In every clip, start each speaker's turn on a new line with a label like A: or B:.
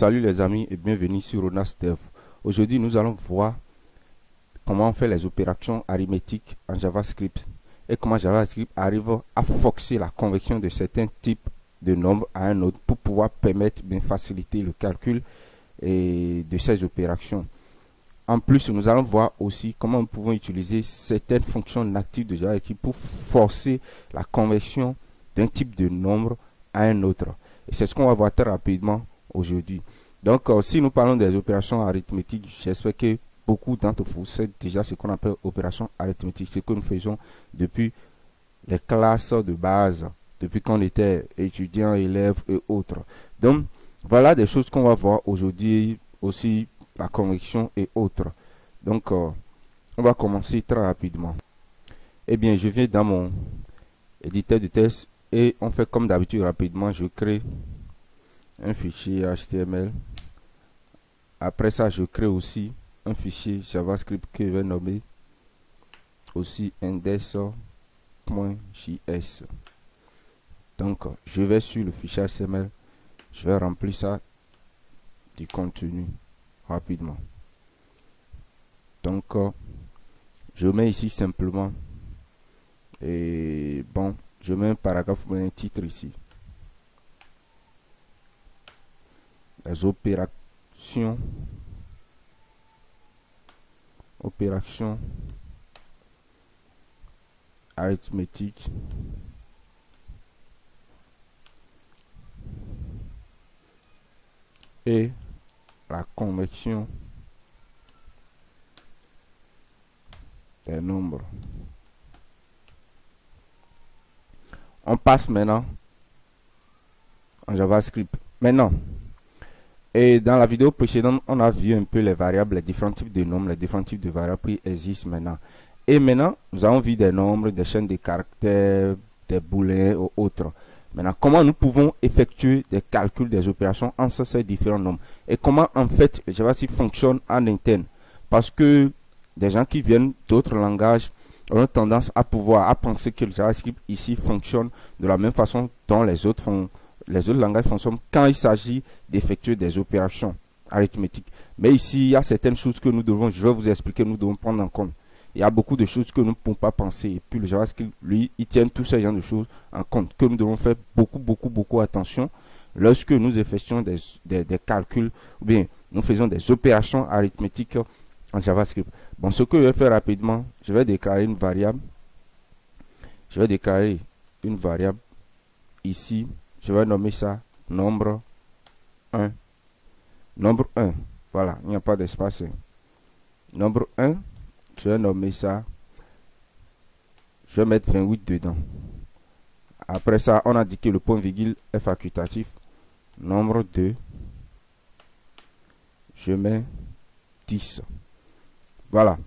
A: Salut les amis et bienvenue sur Ronas Dev. Aujourd'hui nous allons voir comment on fait les opérations arithmétiques en JavaScript et comment JavaScript arrive à forcer la conversion de certains types de nombres à un autre pour pouvoir permettre de faciliter le calcul de ces opérations. En plus, nous allons voir aussi comment nous pouvons utiliser certaines fonctions natives de JavaScript pour forcer la conversion d'un type de nombre à un autre. Et c'est ce qu'on va voir très rapidement aujourd'hui. Donc, si nous parlons des opérations arithmétiques, j'espère que beaucoup d'entre vous savent déjà ce qu'on appelle opérations arithmétiques, ce que nous faisons depuis les classes de base, depuis qu'on était étudiant, élève et autres. Donc, voilà des choses qu'on va voir aujourd'hui, aussi la conversion et autres. Donc, on va commencer très rapidement. Eh bien, je viens dans mon éditeur de texte et on fait comme d'habitude rapidement. Je crée un fichier HTML. Après ça, je crée aussi un fichier JavaScript que je vais nommer aussi index.js. Donc, je vais sur le fichier HTML. Je vais remplir ça du contenu rapidement. Donc, je mets ici simplement et bon, je mets un paragraphe ou un titre ici. Les opérations arithmétiques et la conversion des nombres. On passe maintenant en JavaScript. Maintenant, et dans la vidéo précédente, on a vu un peu les variables, les différents types de nombres, les différents types de variables qui existent maintenant. Et maintenant, nous avons vu des nombres, des chaînes de caractères, des boolins ou autres. Maintenant, comment nous pouvons effectuer des calculs, des opérations entre ces différents nombres. Et comment en fait JavaScript fonctionne en interne. Parce que des gens qui viennent d'autres langages ont tendance à penser que le JavaScript ici fonctionne de la même façon dont les autres langages fonctionnent quand il s'agit d'effectuer des opérations arithmétiques. Mais ici, il y a certaines choses que nous devons, je vais vous expliquer, nous devons prendre en compte. Il y a beaucoup de choses que nous ne pouvons pas penser. Et puis le JavaScript, lui, il tient tous ces genres de choses en compte, que nous devons faire beaucoup attention lorsque nous effectuons des calculs, ou bien nous faisons des opérations arithmétiques en JavaScript. Bon, ce que je vais faire rapidement, je vais déclarer une variable. Je vais déclarer une variable ici. Je vais nommer ça nombre 1. Nombre 1. Voilà, il n'y a pas d'espace. Nombre 1. Je vais nommer ça. Je vais mettre 28 dedans. Après ça, on a dit que le point virgule est facultatif. Nombre 2. Je mets 10. Voilà.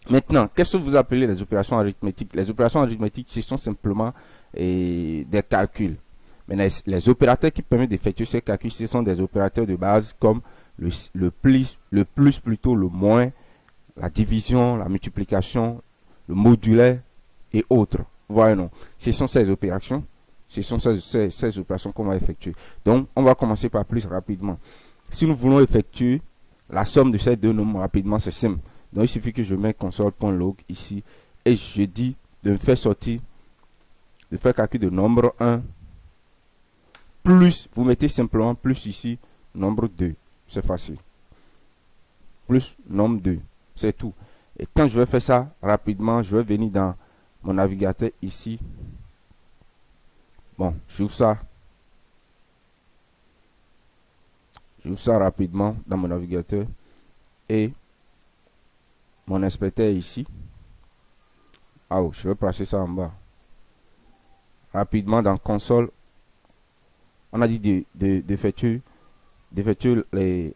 A: Maintenant, qu'est-ce que vous appelez les opérations arithmétiques? Les opérations arithmétiques, ce sont simplement des calculs. Mais les opérateurs qui permettent d'effectuer ces calculs, ce sont des opérateurs de base comme le plus plutôt, le moins, la division, la multiplication, le modulaire et autres. Voilà, non. Ce sont ces opérations. Ce sont ces opérations qu'on va effectuer. Donc, on va commencer par plus rapidement. Si nous voulons effectuer la somme de ces deux nombres rapidement, c'est simple. Donc, il suffit que je mette console.log ici et je dis de me faire sortir, de faire calcul de nombre 1 plus, vous mettez simplement plus ici, nombre 2. C'est facile. Plus nombre 2. C'est tout. Et quand je vais faire ça rapidement, je vais venir dans mon navigateur ici. Bon, j'ouvre ça. J'ouvre ça rapidement dans mon navigateur. Et mon inspecteur ici. Ah, oh, je vais placer ça en bas. Rapidement dans console. On a dit d'effectuer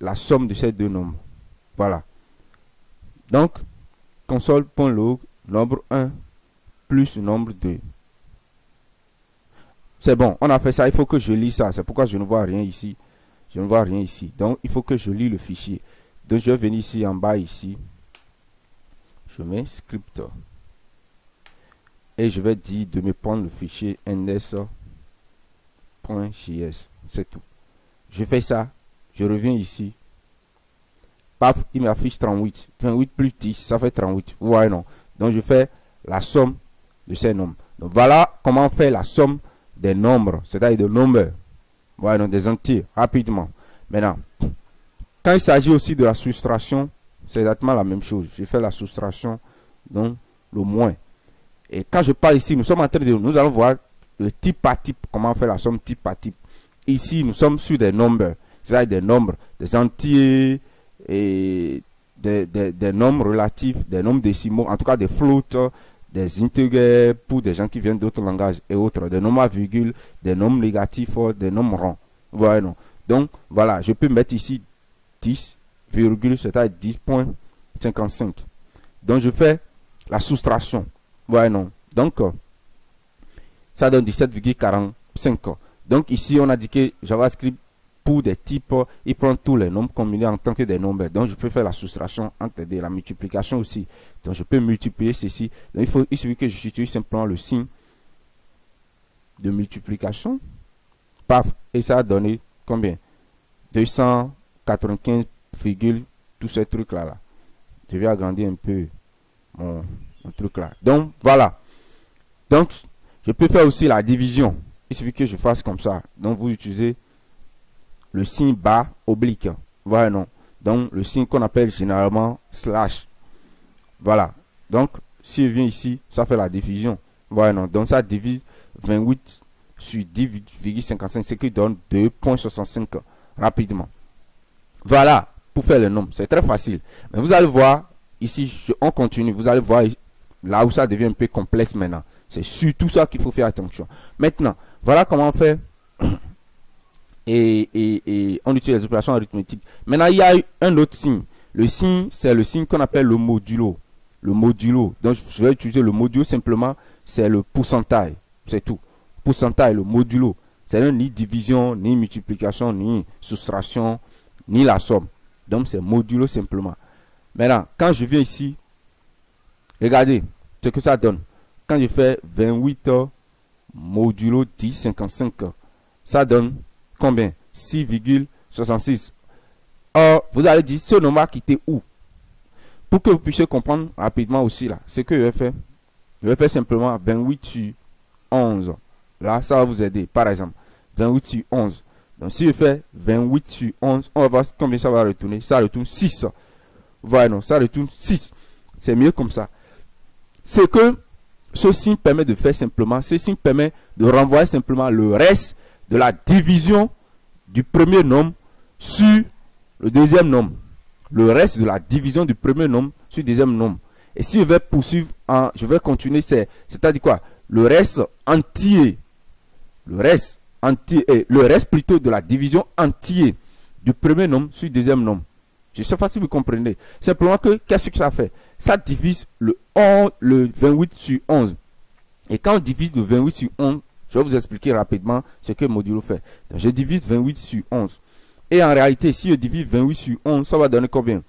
A: la somme de ces deux nombres. Voilà. Donc, console.log, nombre 1 plus nombre 2. C'est bon, on a fait ça. Il faut que je lis ça. C'est pourquoi je ne vois rien ici. Je ne vois rien ici. Donc, il faut que je lis le fichier. Donc, je vais venir ici en bas ici. Je mets script. Et je vais dire de me prendre le fichier index.js. C'est tout. Je fais ça, Je reviens ici. Paf, il m'affiche 38. 28 plus 10, ça fait 38. Vous voyez, non? Donc, je fais la somme de ces nombres. Donc, voilà comment on fait la somme des nombres, c'est-à-dire des nombres. Vous voyez, non? Des entiers, rapidement. Maintenant, quand il s'agit aussi de la soustraction, c'est exactement la même chose. Je fais la soustraction, donc le moins. Et quand je parle ici, nous allons voir le type par type, comment on fait la somme type par type. Ici, nous sommes sur des nombres, c'est-à-dire des nombres, des entiers, et des nombres relatifs, des nombres décimaux, en tout cas des floats, des integers pour des gens qui viennent d'autres langages et autres, des nombres à virgule, des nombres négatifs, des nombres ronds. Vous voyez, non? Donc, voilà, je peux mettre ici 10, c'est-à-dire 10.55. Donc, je fais la soustraction. Vous voyez, non? Donc, ça donne 17,45. Donc, ici, on a dit que JavaScript, pour des types, il prend tous les nombres combinés en tant que des nombres. Donc, je peux faire la soustraction entre des, la multiplication aussi. Donc, je peux multiplier ceci. Donc, il suffit que j'utilise simplement le signe de multiplication. Paf, et ça a donné combien? 295, tous ces trucs-là. Là. Je vais agrandir un peu mon truc là. Donc, voilà. Donc, je peux faire aussi la division. Il suffit que je fasse comme ça. Donc, vous utilisez le signe bas oblique. Voilà, non. Donc, le signe qu'on appelle généralement slash. Voilà. Donc, si je viens ici, ça fait la division. Voilà, non. Donc, ça divise 28 sur 10,55, ce qui donne 2,65 rapidement. Voilà, pour faire le nombre. C'est très facile. Mais vous allez voir, ici, on continue. Vous allez voir là où ça devient un peu complexe maintenant. C'est surtout ça qu'il faut faire attention. Maintenant, voilà comment on fait. Et on utilise les opérations arithmétiques. Maintenant, il y a un autre signe. Le signe, c'est le signe qu'on appelle le modulo. Le modulo. Donc, je vais utiliser le modulo simplement. C'est le pourcentage. C'est tout. Pourcentage, le modulo. C'est ni division, ni multiplication, ni soustraction, ni la somme. Donc, c'est modulo simplement. Maintenant, quand je viens ici, regardez ce que ça donne. Quand je fais 28 modulo 10,55, ça donne combien? 6,66. Or, vous allez dire, ce nombre a quitté où? Pour que vous puissiez comprendre rapidement aussi là, ce que je vais faire. Je vais faire simplement 28 sur 11. Là, ça va vous aider. Par exemple, 28 sur 11. Donc, si je fais 28 sur 11, on va voir combien ça va retourner. Ça retourne 6. Voilà, non, ça retourne 6. C'est mieux comme ça. Ce que ce signe permet de faire simplement, ce signe permet de renvoyer simplement le reste de la division du premier nombre sur le deuxième nombre. Le reste de la division du premier nombre sur le deuxième nombre. Et si je vais poursuivre, je vais continuer, c'est-à-dire quoi? Le reste entier. Le reste entier, le reste plutôt de la division entier du premier nombre sur le deuxième nombre. Je ne sais pas si vous comprenez. Simplement que, qu'est-ce que ça fait? Ça divise le 28 sur 11. Et quand on divise le 28 sur 11, je vais vous expliquer rapidement ce que le modulo fait. Donc, je divise 28 sur 11. Et en réalité, si je divise 28 sur 11, ça va donner combien?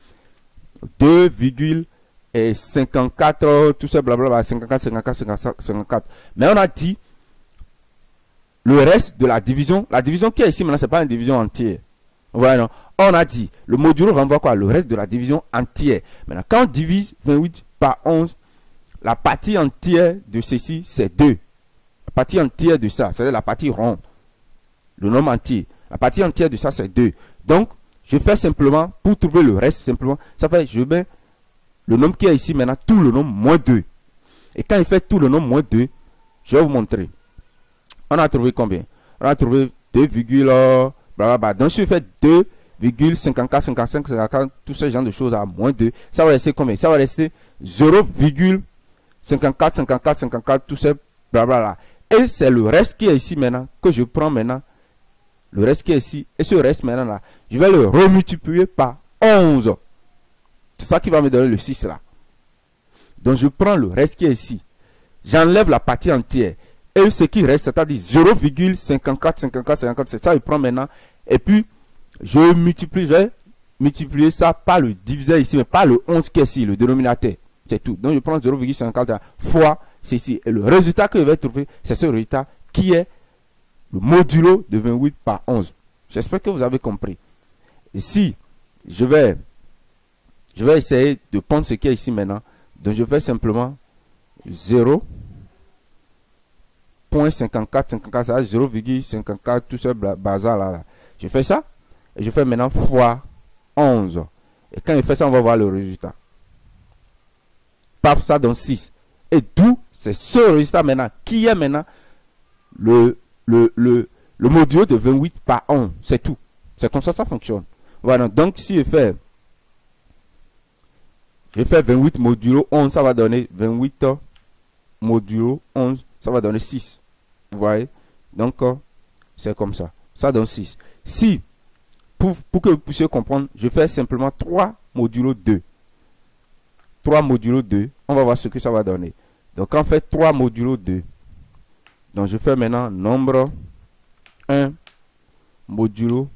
A: 2,54, tout ça, blablabla, 54, 54, 54, 54. Mais on a dit, le reste de la division qui est ici maintenant, ce n'est pas une division entière. Voilà, non. On a dit, le modulo renvoie quoi? Le reste de la division entière. Maintenant, quand on divise 28 par 11, la partie entière de ceci, c'est 2. La partie entière de ça, c'est-à-dire la partie ronde. Le nombre entier. La partie entière de ça, c'est 2. Donc, je fais simplement, pour trouver le reste, simplement, ça fait, je mets le nombre qui est ici maintenant, tout le nombre moins 2. Et quand il fait tout le nombre moins 2, je vais vous montrer. On a trouvé combien? On a trouvé 2, blablabla. Donc, si je fais 2,54, 55, 54, tout ce genre de choses à moins 2, ça va rester combien? Ça va rester 0,54, 54, 54, tout ça, blablabla. Et c'est le reste qui est ici maintenant, que je prends maintenant. Le reste qui est ici, et ce reste maintenant là, je vais le remultiplier par 11. C'est ça qui va me donner le 6 là. Donc je prends le reste qui est ici. J'enlève la partie entière. Et ce qui reste, c'est-à-dire 0,54, 54, 54, c'est ça, je prends maintenant. Et puis, je vais multiplier ça par le diviseur ici, mais pas le 11 qui est ici, le dénominateur. C'est tout. Donc je prends 0,54 fois ceci. Et le résultat que je vais trouver, c'est ce résultat qui est le modulo de 28 par 11. J'espère que vous avez compris. Et si je vais essayer de prendre ce qui est ici maintenant, donc je fais simplement 0.54, ça 0,54, tout ce bazar là. Je fais ça, et je fais maintenant fois 11. Et quand je fais ça, on va voir le résultat. Paf, ça donne 6. Et d'où c'est ce résultat maintenant, qui est maintenant le modulo de 28 par 11. C'est tout. C'est comme ça ça fonctionne. Voilà, donc si je fais 28 modulo 11, ça va donner 28 modulo 11, ça va donner 6. Vous voyez? Donc, c'est comme ça. Ça donne 6. Si, pour que vous puissiez comprendre, je fais simplement 3 modulo 2. 3 modulo 2, on va voir ce que ça va donner. Donc, on fait 3 modulo 2. Donc, je fais maintenant nombre 1 modulo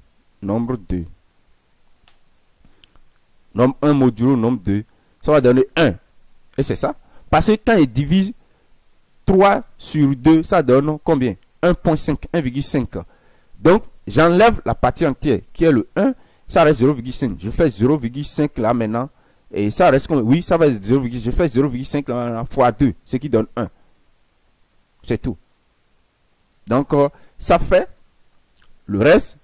A: nombre 2. Nombre 1 modulo nombre 2, ça va donner 1. Et c'est ça. Parce que quand il divise 3 sur 2, ça donne combien? 1.5, 1,5. Donc, j'enlève la partie entière qui est le 1, ça reste 0,5. Je fais 0,5 là maintenant. Et ça reste comme, oui, ça va être 0,5. Je fais 0,5 là maintenant fois 2, ce qui donne 1. C'est tout. Donc, ça fait le reste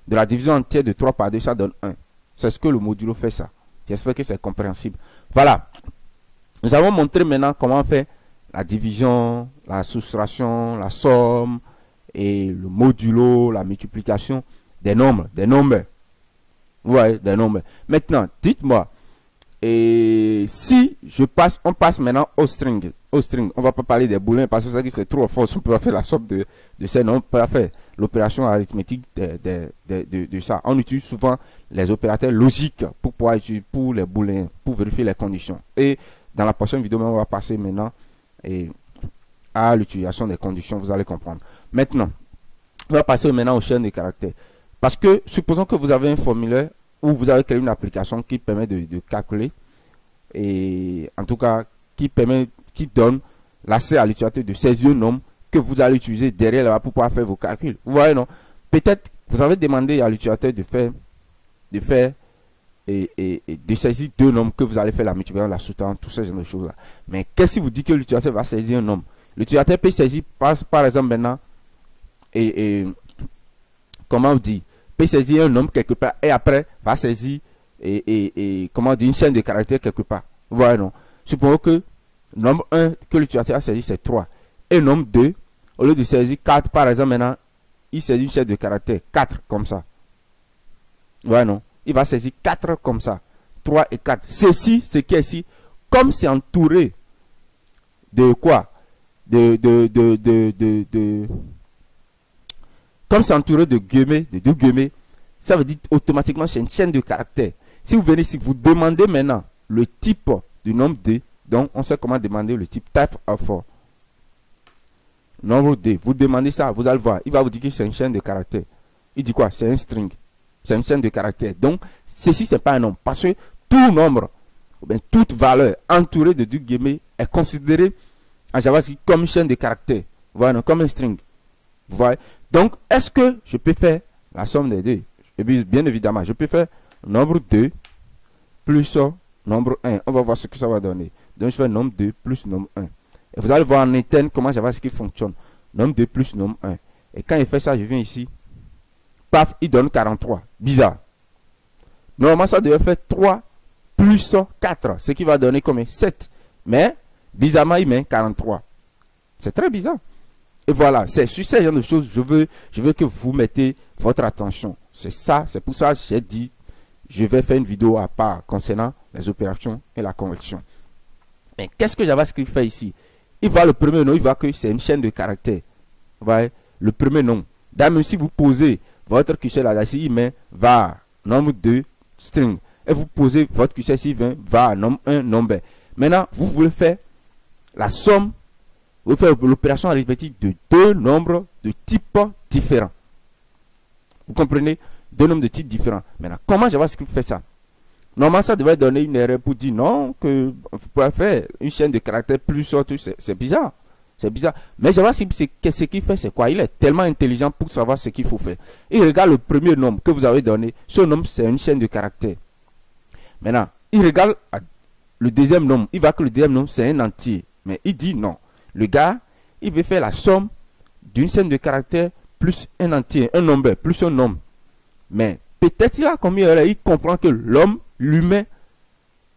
A: de la division entière de 3 par 2, ça donne 1. C'est ce que le modulo fait ça. J'espère que c'est compréhensible. Voilà. Nous avons montré maintenant comment on fait la division, la soustraction, la somme et le modulo, la multiplication des nombres. Vous voyez, des nombres. Maintenant, dites-moi, et si on passe maintenant au string. On ne va pas parler des boolins parce que c'est trop fort. On peut pas faire la somme de ces nombres. On peut pas faire l'opération arithmétique de ça. On utilise souvent les opérateurs logiques pour pouvoir utiliser pour les boolins, pour vérifier les conditions. Et dans la prochaine vidéo, on va passer maintenant à l'utilisation des conditions. Vous allez comprendre. Maintenant, on va passer maintenant aux chaînes de caractères. Parce que supposons que vous avez un formulaire où vous avez créé une application qui permet de calculer, et en tout cas qui donne l'accès à l'utilisateur de saisir un nombre que vous allez utiliser derrière là pour pouvoir faire vos calculs. Vous voyez, non? Peut-être vous avez demandé à l'utilisateur de saisir deux nombres que vous allez faire la multiplication, la soustraction, tout ce genre de choses là. Mais qu'est-ce qui vous dit que l'utilisateur va saisir un nombre? L'utilisateur peut saisir par exemple maintenant comment on dit, peut saisir un nombre quelque part et après va saisir comment on dit, une chaîne de caractères quelque part. Vous voyez, non? Supposons que nombre 1 que l'utilisateur a saisi c'est 3 et nombre 2 au lieu de saisir 4 par exemple maintenant il saisit une chaîne de caractères 4 comme ça. Vous voyez, non? Il va saisir 4 comme ça, 3 et 4. Ceci, ce qui est ici, comme c'est entouré de quoi? Comme c'est entouré de guillemets, de deux guillemets, ça veut dire automatiquement c'est une chaîne de caractères. Si vous venez ici, vous demandez maintenant le type du nombre 2, donc on sait comment demander le type type of nombre 2. Vous demandez ça, vous allez voir, il va vous dire que c'est une chaîne de caractères. Il dit quoi? C'est un string. C'est une chaîne de caractères. Donc, ceci, c'est pas un nombre. Parce que tout nombre, ou bien toute valeur entourée de deux guillemets est considérée en JavaScript comme une chaîne de caractères. Voilà, comme un string. Vous voyez? Donc, est-ce que je peux faire la somme des deux? Et puis, bien évidemment, je peux faire nombre 2 plus nombre 1. On va voir ce que ça va donner. Donc, je fais nombre 2 plus nombre 1. Et vous allez voir en interne comment JavaScript fonctionne. Nombre 2 plus nombre 1. Et quand il fait ça, je viens ici. Paf, il donne 43. Bizarre. Normalement, ça devait faire 3 plus 4. Ce qui va donner combien? 7. Mais, bizarrement, il met 43. C'est très bizarre. Et voilà, c'est sur ces genre de choses, je veux que vous mettez votre attention. C'est ça, c'est pour ça que j'ai dit, je vais faire une vidéo à part concernant les opérations et la conversion. Mais qu'est-ce que JavaScript fait ici? Il voit le premier nom, il voit que c'est une chaîne de caractères. Vous voyez, le premier nom. Même si vous posez votre curseur là, ici, il met var, nombre 2, string. Et vous posez votre curseur ici, var, nombre 1, nombre. Maintenant, vous voulez faire la somme. Vous faites l'opération arithmétique de deux nombres de types différents. Vous comprenez? Deux nombres de types différents. Maintenant, comment JavaScript fait ça? Normalement, ça devrait donner une erreur pour dire non, que vous pouvez faire une chaîne de caractères plus sorte. C'est bizarre. C'est bizarre. Mais JavaScript, ce qu'il fait, c'est quoi? Il est tellement intelligent pour savoir ce qu'il faut faire. Il regarde le premier nombre que vous avez donné. Ce nombre, c'est une chaîne de caractères. Maintenant, il regarde le deuxième nombre. Il voit que le deuxième nombre, c'est un entier. Mais il dit non. Le gars, il veut faire la somme d'une chaîne de caractères plus un entier, un nombre, plus un nombre. Mais peut-être il a commis une erreur. Il comprend que l'homme, l'humain,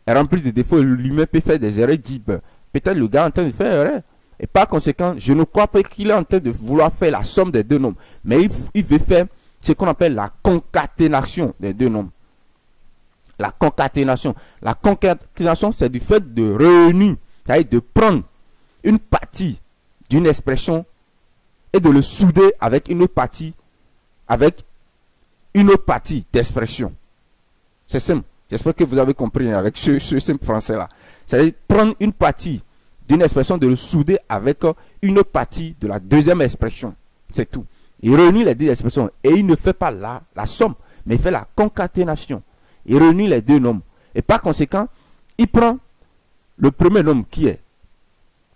A: est rempli de défauts. L'humain peut faire des erreurs. Il dit, ben, peut-être le gars est en train de faire erreur. Et par conséquent, je ne crois pas qu'il est en train de vouloir faire la somme des deux nombres. Mais il veut faire ce qu'on appelle la concaténation des deux nombres. La concaténation. La concaténation, c'est du fait de réunir, c'est-à-dire de prendre une partie d'une expression et de le souder avec une autre partie, d'expression. C'est simple. J'espère que vous avez compris avec ce simple français-là. C'est-à-dire prendre une partie d'une expression, de le souder avec une autre partie de la deuxième expression. C'est tout. Il réunit les deux expressions et il ne fait pas la somme, mais il fait la concaténation. Il réunit les deux nombres. Et par conséquent, il prend le premier nombre qui est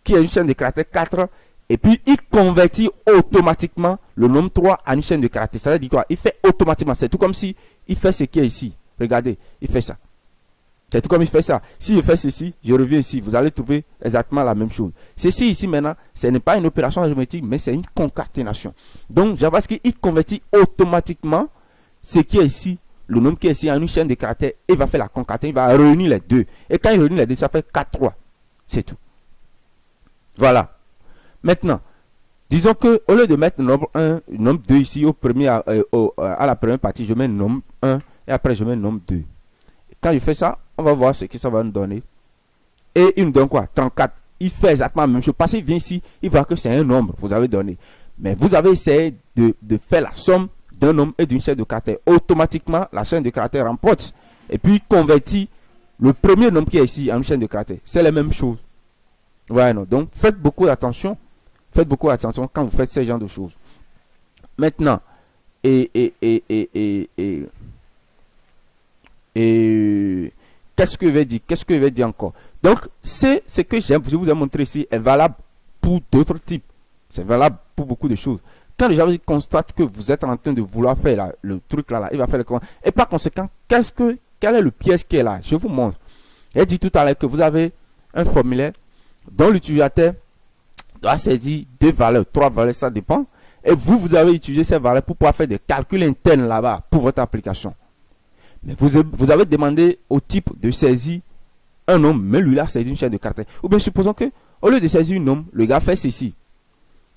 A: une chaîne de caractères 4 et puis il convertit automatiquement le nombre 3 en une chaîne de caractères. Ça veut dire quoi? Il fait automatiquement. C'est tout comme si il fait ce qui est ici. Regardez, il fait ça. C'est tout comme il fait ça. Si je fais ceci, je reviens ici. Vous allez trouver exactement la même chose. Ceci ici maintenant, ce n'est pas une opération arithmétique, mais c'est une concaténation. Donc, JavaScript, il convertit automatiquement ce qui est ici, le nombre qui est ici, en une chaîne de caractères. Il va faire la concaténation, il va réunir les deux. Et quand il réunit les deux, ça fait 4, 3. C'est tout. Voilà. Maintenant, disons que au lieu de mettre le nombre 1, le nombre 2 ici, à la première partie, je mets le nombre 1 et après je mets le nombre 2. Quand je fais ça, on va voir ce que ça va nous donner. Et il nous donne quoi? 34. Il fait exactement la même chose. Parce qu'il vient ici, il voit que c'est un nombre, vous avez donné. Mais vous avez essayé de faire la somme d'un nombre et d'une chaîne de caractères. Automatiquement, la chaîne de caractères remporte. Et puis, il convertit le premier nombre qui est ici en une chaîne de caractères. C'est la même chose. Ouais, non. Donc, faites beaucoup d'attention. Faites beaucoup d'attention quand vous faites ce genre de choses. Maintenant, qu'est-ce que je vais dire? Qu'est-ce que je vais dire encore? Donc, c'est ce que je vous ai montré ici est valable pour d'autres types. C'est valable pour beaucoup de choses. Quand le JavaScript constate que vous êtes en train de vouloir faire là, le truc là, il va faire le commande. Et par conséquent, quel est le piège qui est là? Je vous montre. J'ai dit tout à l'heure que vous avez un formulaire dont l'utilisateur doit saisir 2 valeurs, 3 valeurs, ça dépend. Et vous avez utilisé ces valeurs pour pouvoir faire des calculs internes là-bas pour votre application. Mais vous avez demandé au type de saisir un nombre, mais lui là saisi une chaîne de caractères. Ou bien supposons que au lieu de saisir un nombre, le gars fait ceci.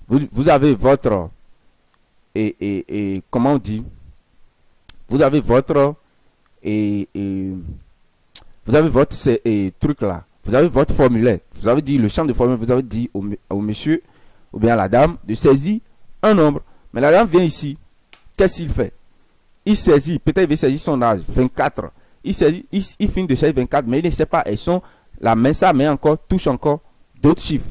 A: Vous avez votre comment on dit? Vous avez votre truc là. Vous avez votre formulaire. Vous avez dit le champ de formulaire. Vous avez dit au monsieur ou bien à la dame de saisir un nombre. Mais la dame vient ici. Qu'est-ce qu'il fait? Il saisit, peut-être il veut saisir son âge, 24. Il finit de saisir 24, mais il ne sait pas. Sa main encore touche encore d'autres chiffres.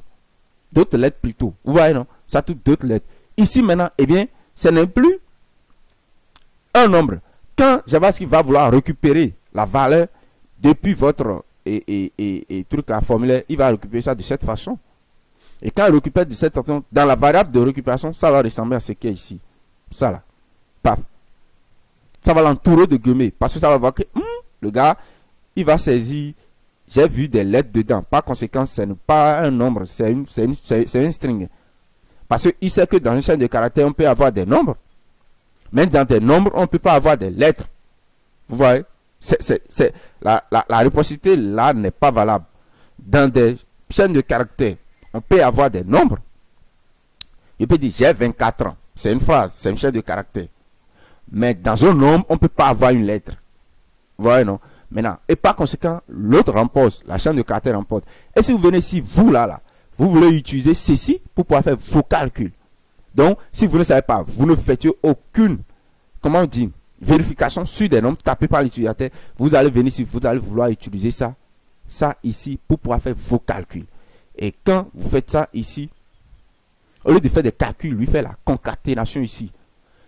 A: D'autres lettres plutôt. Vous voyez, non? Ça touche d'autres lettres. Ici maintenant, eh bien, ce n'est plus un nombre. Quand JavaScript va vouloir récupérer la valeur depuis votre truc à formulaire, il va récupérer ça de cette façon. Et quand il récupère de cette façon, dans la variable de récupération, ça va ressembler à ce qui est ici. Ça là. Paf. Ça va l'entourer de guillemets. Parce que ça va voir que le gars, il va saisir. J'ai vu des lettres dedans. Par conséquent, ce n'est pas un nombre, c'est un string. Parce qu'il sait que dans une chaîne de caractères, on peut avoir des nombres. Mais dans des nombres, on ne peut pas avoir des lettres. Vous voyez? La réciprocité là n'est pas valable. Dans des chaînes de caractères, on peut avoir des nombres. Je peux dire j'ai 24 ans. C'est une phrase, c'est une chaîne de caractères. Mais dans un nombre, on ne peut pas avoir une lettre. Vous voyez, non? Maintenant, et par conséquent, l'autre remporte, la chaîne de caractères remporte. Et si vous venez ici, vous là, vous voulez utiliser ceci pour pouvoir faire vos calculs. Donc, si vous ne savez pas, vous ne faites aucune, comment on dit, vérification sur des nombres tapés par l'utilisateur, vous allez venir ici, vous allez vouloir utiliser ça ici pour pouvoir faire vos calculs. Et quand vous faites ça ici, au lieu de faire des calculs, lui fait la concaténation ici.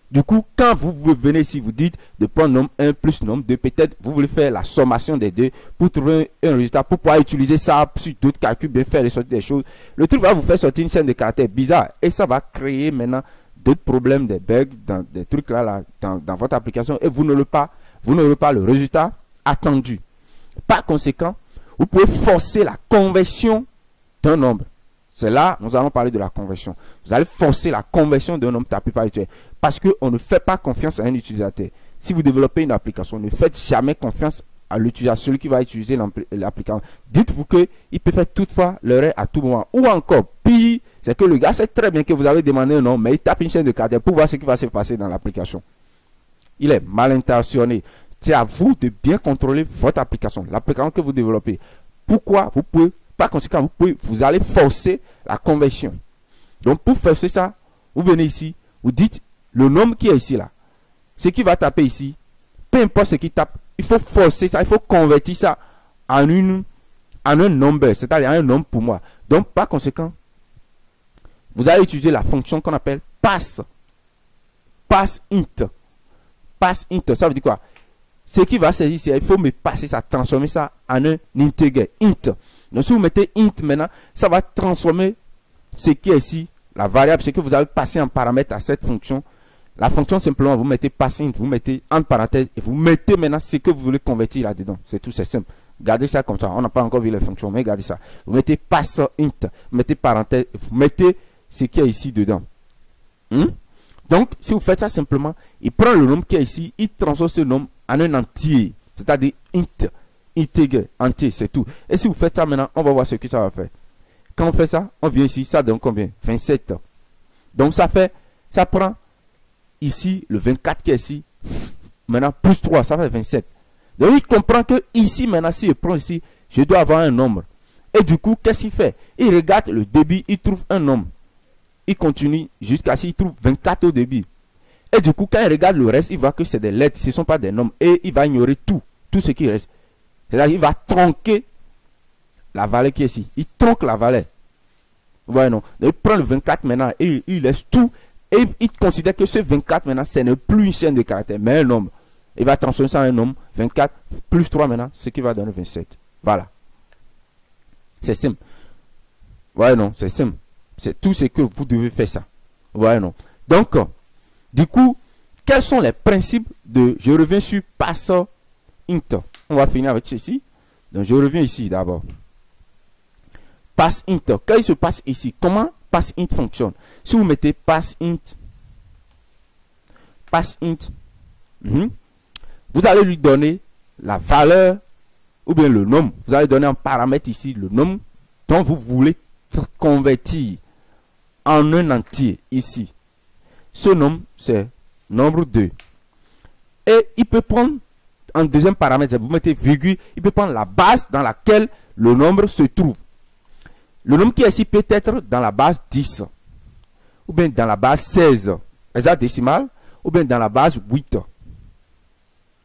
A: Du coup, quand vous venez ici, vous dites de prendre nombre 1 plus nombre 2, peut-être vous voulez faire la sommation des deux pour trouver un résultat, pour pouvoir utiliser ça sur d'autres calculs, bien faire sortir des choses. Le truc va vous faire sortir une chaîne de caractères bizarre et ça va créer maintenant d'autres problèmes, des bugs, des trucs là, dans votre application et vous n'aurez pas le résultat attendu. Par conséquent, vous pouvez forcer la conversion d'un nombre. C'est là, nous allons parler de la conversion. Vous allez forcer la conversion d'un nombre tapé par l'utilisateur. Parce qu'on ne fait pas confiance à un utilisateur. Si vous développez une application, ne faites jamais confiance à l'utilisateur, celui qui va utiliser l'application. Dites-vous qu'il peut faire toutefois l'erreur à tout moment. Ou encore, pire, c'est que le gars sait très bien que vous avez demandé un nom, mais il tape une chaîne de caractères pour voir ce qui va se passer dans l'application. Il est mal intentionné. C'est à vous de bien contrôler votre application, l'application que vous développez. Pourquoi vous pouvez, par conséquent, vous allez forcer la conversion. Donc, pour forcer ça, vous venez ici, vous dites le nombre qui est ici là. Ce qui va taper ici, peu importe ce qu'il tape, il faut forcer ça, il faut convertir ça en un nombre, c'est-à-dire un nombre pour moi. Donc, par conséquent, vous allez utiliser la fonction qu'on appelle pass int. Pass int, ça veut dire quoi? Ce qui va saisir, c'est il faut me passer ça, transformer ça en un integer, int. Donc, si vous mettez int maintenant, ça va transformer ce qui est ici, la variable, ce que vous avez passé en paramètre à cette fonction. La fonction, simplement, vous mettez pass int, vous mettez en parenthèse et vous mettez maintenant ce que vous voulez convertir là-dedans. C'est tout, c'est simple. Gardez ça comme ça. On n'a pas encore vu les fonctions, mais gardez ça. Vous mettez pass int, vous mettez parenthèse, vous mettez ce qui est ici dedans. Donc, si vous faites ça simplement, il prend le nombre qui est ici, il transforme ce nombre en un entier, c'est-à-dire int, integer, entier, c'est tout. Et si vous faites ça maintenant, on va voir ce que ça va faire. Quand on fait ça, on vient ici, ça donne combien? 27. Donc, ça prend ici le 24 qui est ici, maintenant plus 3, ça fait 27. Donc, il comprend que ici, maintenant, si je prends ici, je dois avoir un nombre. Et du coup, qu'est-ce qu'il fait? Il regarde le débit, il trouve un nombre. Il continue jusqu'à ce qu'il trouve 24 au débit. Et du coup, quand il regarde le reste, il voit que c'est des lettres, ce ne sont pas des nombres. Et il va ignorer tout ce qui reste. C'est-à-dire qu'il va tronquer la valeur qui est ici. Il tronque la valeur. Vous voyez, non? Donc, il prend le 24 maintenant et il laisse tout. Et il considère que ce 24 maintenant, ce n'est plus une chaîne de caractères, mais un nombre. Il va transformer ça en un nombre. 24 plus 3 maintenant, ce qui va donner 27. Voilà. C'est simple. Vous voyez, non? C'est simple. C'est tout ce que vous devez faire ça. Vous voyez, non? Donc, du coup, quels sont les principes de... Je reviens sur pass int. On va finir avec ceci. Donc, je reviens ici d'abord. Pass int. Qu'est-ce qui se passe ici? Comment pass int fonctionne? Si vous mettez pass int, vous allez lui donner la valeur ou bien le nombre. Vous allez donner un paramètre ici, le nombre dont vous voulez convertir en un entier ici. Ce nombre, c'est nombre 2. Et il peut prendre en deuxième paramètre, vous mettez virgule, il peut prendre la base dans laquelle le nombre se trouve. Le nombre qui est ici peut être dans la base 10, ou bien dans la base 16, hexadécimale, ou bien dans la base 8.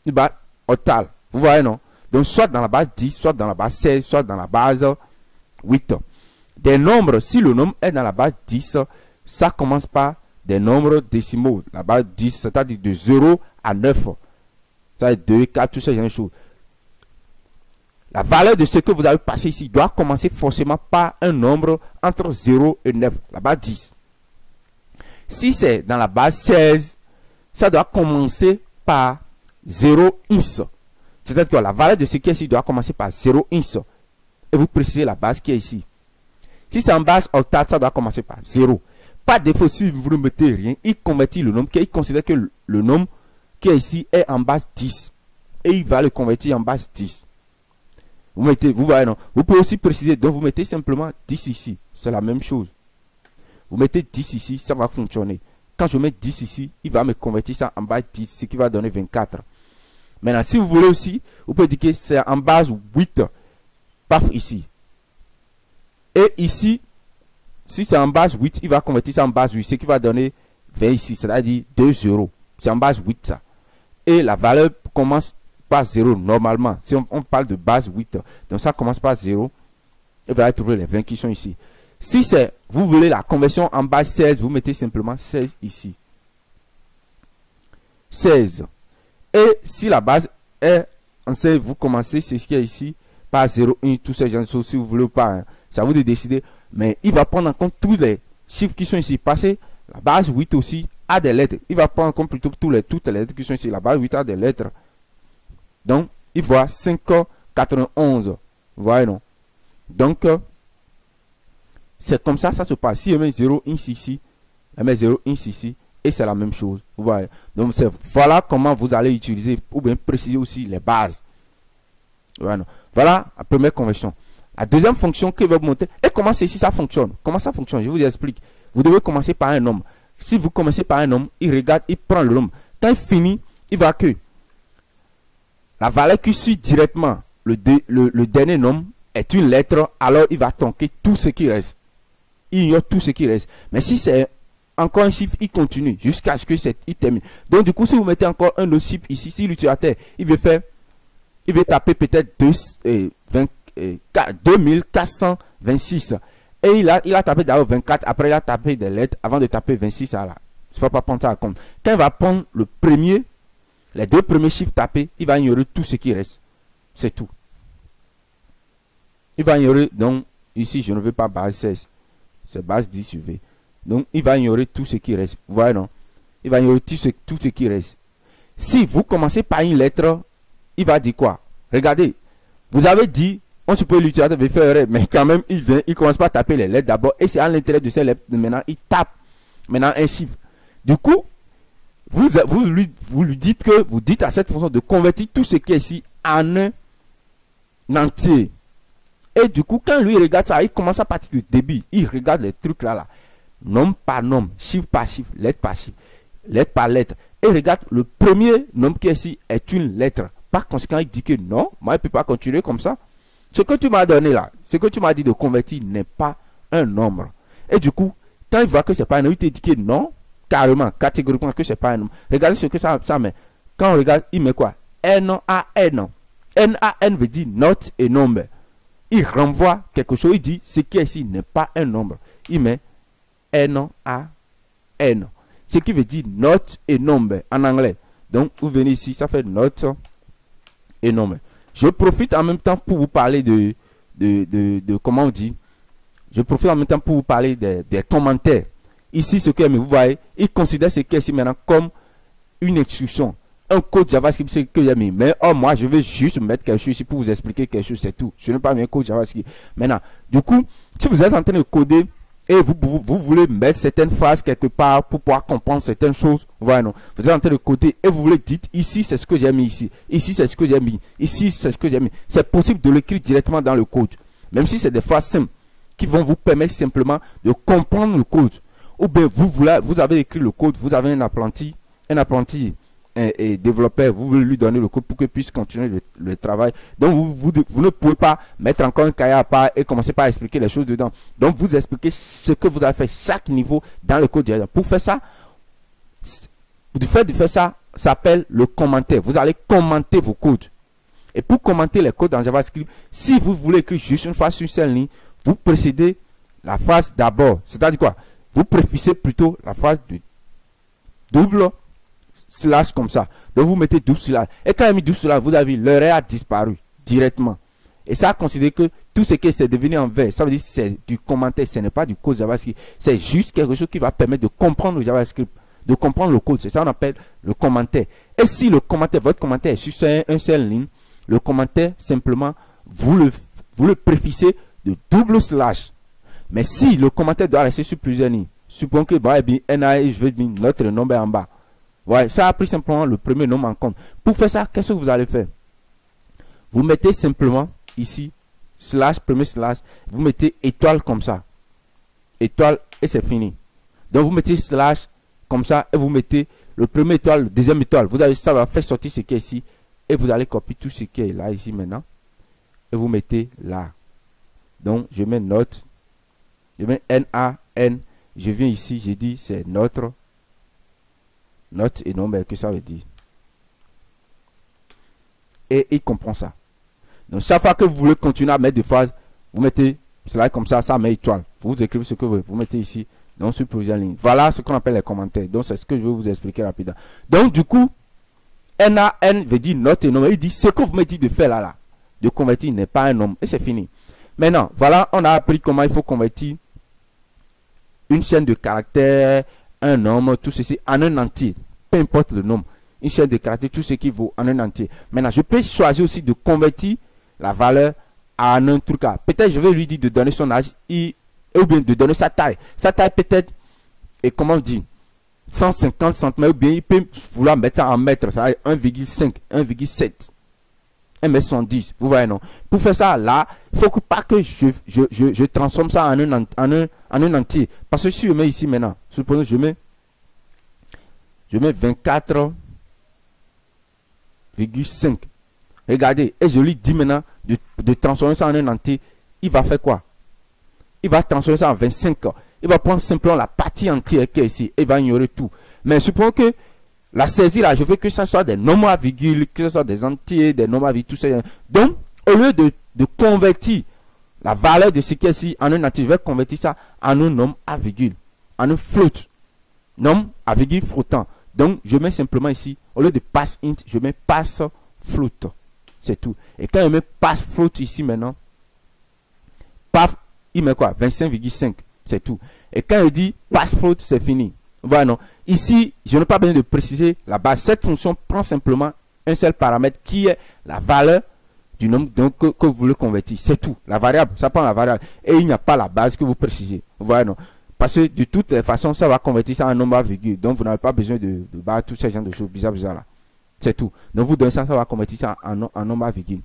A: Une base octale. Vous voyez, non? Donc, soit dans la base 10, soit dans la base 16, soit dans la base 8. Des nombres, si le nombre est dans la base 10, ça commence par des nombres décimaux. La base 10, c'est-à-dire de 0 à 9. C'est-à-dire 2, 4, tout ça, genre de choses. La valeur de ce que vous avez passé ici doit commencer forcément par un nombre entre 0 et 9, la base 10. Si c'est dans la base 16, ça doit commencer par 0 ins. C'est-à-dire que la valeur de ce qui est ici doit commencer par 0 ins. Et vous précisez la base qui est ici. Si c'est en base octale, ça doit commencer par 0. Pas de défaut, si vous ne mettez rien, il convertit le nombre, il considère que le nombre qui est ici est en base 10. Et il va le convertir en base 10. Vous mettez, vous voyez, non? Vous pouvez aussi préciser, donc vous mettez simplement 10 ici. C'est la même chose. Vous mettez 10 ici, ça va fonctionner. Quand je mets 10 ici, il va me convertir ça en base 10, ce qui va donner 24. Maintenant, si vous voulez aussi, vous pouvez dire que c'est en base 8. Paf, ici. Et ici, si c'est en base 8, il va convertir ça en base 8, ce qui va donner 20 ici, c'est-à-dire 2 0. C'est en base 8 ça. Et la valeur commence par 0 normalement. Si on parle de base 8, donc ça commence par 0. Et vous allez trouver les 20 qui sont ici. Si vous voulez la conversion en base 16, vous mettez simplement 16 ici. 16. Et si la base est en 16, vous commencez, c'est ce qui est ici, par 0, 1, tous ces gens, si vous voulez ou pas. Hein. C'est à vous de décider. Mais il va prendre en compte tous les chiffres qui sont ici. Passez, la base 8 aussi a des lettres. Il va prendre en compte plutôt toutes les lettres qui sont ici. La base 8 a des lettres. Donc, il voit 5, 91. Vous voyez, non? Donc, c'est comme ça se passe. Si il met 0, ici, il met 0, ici, et c'est la même chose. Vous voyez. Donc, voilà comment vous allez utiliser, ou bien préciser aussi les bases. Voilà la première conversion. La deuxième fonction que je vais vous montrer. Et comment ceci ça fonctionne? Comment ça fonctionne? Je vous explique. Vous devez commencer par un nombre. Si vous commencez par un nombre, il regarde, il prend le nombre. Quand il finit, il va que la valeur qui suit directement le dernier nombre est une lettre, alors il va tanker tout ce qui reste. Il ignore tout ce qui reste. Mais si c'est encore un chiffre, il continue jusqu'à ce que il termine. Donc du coup, si vous mettez encore un autre chiffre ici, si l'utilisateur, il veut taper peut-être 2426. Et il a tapé d'abord 24, après il a tapé des lettres avant de taper 26. Il ne faut pas prendre ça à compte. Quand il va prendre les deux premiers chiffres tapés, il va ignorer tout ce qui reste. C'est tout. Il va ignorer, donc ici je ne veux pas base 16. C'est base 10 sur V. Donc il va ignorer tout ce qui reste. Vous voyez, non? Il va ignorer tout ce qui reste. Si vous commencez par une lettre, il va dire quoi? Regardez, vous avez dit, on suppose l'utilisateur veut faire erreur, mais quand même, il commence pas à taper les lettres d'abord, et c'est à l'intérieur de ces lettres, maintenant, il tape maintenant un chiffre. Du coup, vous lui dites que, vous dites à cette fonction de convertir tout ce qui est ici en un entier. Et du coup, quand lui regarde ça, il commence à partir du début, il regarde les trucs là, nombre par nombre, chiffre par chiffre, lettre par chiffre, lettre par lettre, et regarde le premier nombre qui est ici est une lettre. Par conséquent, il dit que non, moi, je ne peux pas continuer comme ça. Ce que tu m'as donné là, ce que tu m'as dit de convertir n'est pas un nombre. Et du coup, quand il voit que ce n'est pas un nombre, il te dit que non, carrément, catégoriquement, que ce n'est pas un nombre. Regardez ce que ça met. Quand on regarde, il met quoi? N-A-N. N-A-N veut dire not a number. Il renvoie quelque chose, il dit ce qui est ici n'est pas un nombre. Il met N-A-N. Ce qui veut dire not a number en anglais. Donc, vous venez ici, ça fait not énorme. Je profite en même temps pour vous parler de comment on dit. Je profite en même temps pour vous parler des commentaires. Ici, ce que vous voyez, il considère ce qui est ici maintenant comme une instruction. Un code JavaScript, c'est que j'ai mis. Mais moi, je vais juste mettre quelque chose ici pour vous expliquer quelque chose, c'est tout. Je n'ai pas mis un code JavaScript. Maintenant, du coup, si vous êtes en train de coder et vous voulez mettre certaines phrases quelque part pour pouvoir comprendre certaines choses, voilà, non. Vous êtes en train de coder et vous voulez dire ici c'est ce que j'ai mis ici, ici c'est ce que j'ai mis, ici c'est ce que j'ai mis. C'est possible de l'écrire directement dans le code, même si c'est des phrases simples qui vont vous permettre simplement de comprendre le code. Ou bien vous avez écrit le code, vous avez un apprenti et développeur, vous voulez lui donner le code pour qu'il puisse continuer le travail. Donc vous ne pouvez pas mettre encore un cahier à part et commencer par expliquer les choses dedans. Donc vous expliquez ce que vous avez fait chaque niveau dans le code. Pour faire ça, du fait de faire ça, ça s'appelle le commentaire. Vous allez commenter vos codes. Et pour commenter les codes dans JavaScript, si vous voulez écrire juste une phrase sur une seule ligne, vous précédez la phrase d'abord. C'est-à-dire quoi? Vous préfixez plutôt la phrase de double slash comme ça. Donc vous mettez double slash. Et quand il a mis double slash, vous avez vu, l'erreur a disparu directement. Et ça a considéré que tout ce qui est devenu en vert, ça veut dire que c'est du commentaire, ce n'est pas du code JavaScript. C'est juste quelque chose qui va permettre de comprendre le JavaScript, de comprendre le code. C'est ça qu'on appelle le commentaire. Et si le commentaire, votre commentaire est sur une seule ligne, le commentaire, simplement, vous le préfixez de double slash. Mais si le commentaire doit rester sur plusieurs lignes, supposons que je vais dire notre nombre en bas. Ouais, ça a pris simplement le premier nombre en compte. Pour faire ça, qu'est-ce que vous allez faire? Vous mettez simplement ici, slash, premier slash, vous mettez étoile comme ça. Étoile et c'est fini. Donc vous mettez slash comme ça et vous mettez le premier étoile, le deuxième étoile. Vous allez, ça va faire sortir ce qui est ici. Et vous allez copier tout ce qui est là, ici maintenant. Et vous mettez là. Donc je mets note. Je mets N-A-N. Je viens ici, j'ai dit c'est notre. Note et nombre, que ça veut dire. Et il comprend ça. Donc chaque fois que vous voulez continuer à mettre des phrases, vous mettez cela comme ça, ça met étoile. Vous écrivez ce que vous mettez ici, donc sur plusieurs lignes. Voilà ce qu'on appelle les commentaires. Donc c'est ce que je vais vous expliquer rapidement. Donc du coup, N veut dire notre nom. Il dit ce que vous me dites de faire là, de convertir n'est pas un nombre. Et c'est fini. Maintenant, voilà, on a appris comment il faut convertir une chaîne de caractères, un nombre, tout ceci en un entier. Peu importe le nombre. Une chaîne de caractères, tout ce qui vaut en un entier. Maintenant, je peux choisir aussi de convertir la valeur en un truc. Peut-être je vais lui dire de donner son âge ou bien de donner sa taille. Sa taille peut-être, et comment on dit, 150 cm, ou bien il peut vouloir mettre ça en mètres, ça va 1,5, 1,7, 1,70 m, vous voyez non. Pour faire ça là, il faut pas que je transforme ça en un entier. Parce que si je mets ici maintenant, supposons je mets 24,5. Regardez, et je lui dis maintenant de transformer ça en un entier, il va faire quoi? Il va transformer ça en 25. Il va prendre simplement la partie entière qui est ici. Et il va ignorer tout. Mais supposons que la saisie là, je veux que ça soit des nombres à virgule, que ce soit des entiers, des nombres à virgule, tout ça. Donc, au lieu de convertir la valeur de ce qui est ici en un entier, je vais convertir ça en un nombre à virgule, en un float. Nombre à virgule flottant. Donc, je mets simplement ici, au lieu de pass int, je mets pass float. C'est tout. Et quand je mets pass float ici maintenant, paf, il met quoi? 25,5. C'est tout. Et quand je dis pass float, c'est fini. Voilà, non. Ici, je n'ai pas besoin de préciser la base. Cette fonction prend simplement un seul paramètre qui est la valeur du nombre donc, que vous voulez convertir. C'est tout. La variable, ça prend la variable. Et il n'y a pas la base que vous précisez. Voilà, non. Parce que de toutes les façons, ça va convertir ça en nombre à virgule. Donc, vous n'avez pas besoin de barre, tous ces genres de choses bizarres là. C'est tout. Donc, vous donnez ça, ça va convertir ça en nombre à virgule.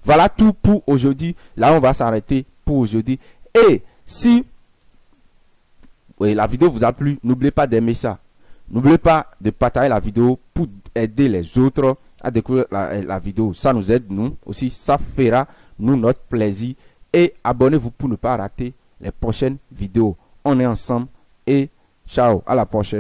A: Voilà tout pour aujourd'hui. Là, on va s'arrêter pour aujourd'hui. Et si la vidéo vous a plu, n'oubliez pas d'aimer ça. N'oubliez pas de partager la vidéo pour aider les autres à découvrir la vidéo. Ça nous aide, nous aussi. Ça fera, nous, notre plaisir. Et abonnez-vous pour ne pas rater les prochaines vidéos. On est ensemble et ciao, à la prochaine.